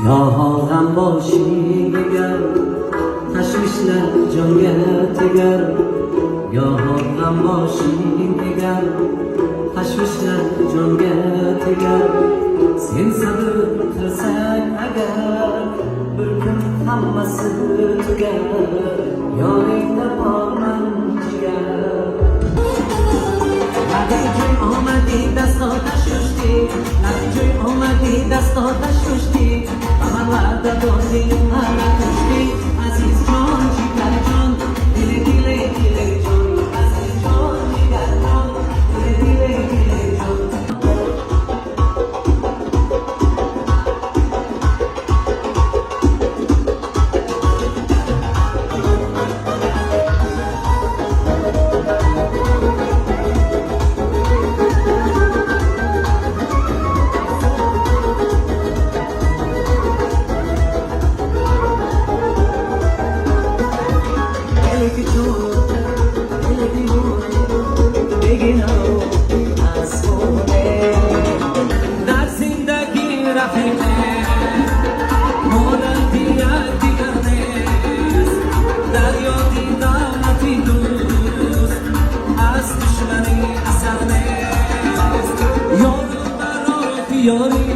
یا غم باشی بگر تشویشler جانگه تگر یا غم باشی بگر تشویشler جانگه تگر sen sabır qilsang agar bir kun hammasi tugar yoningda borman jigar natijoy omadi dasto tashvishli natijoy omadi dasto tashvishli baharlarda doding hali kuchli aziz jon jigarjon dile dile dile jon aziz jon jigarjon dile dile dile jon در زندگی رفیقه مولد دیگه نیست دریا دیدنتی دوست از دشمنی اثر نیست یارو برای یاری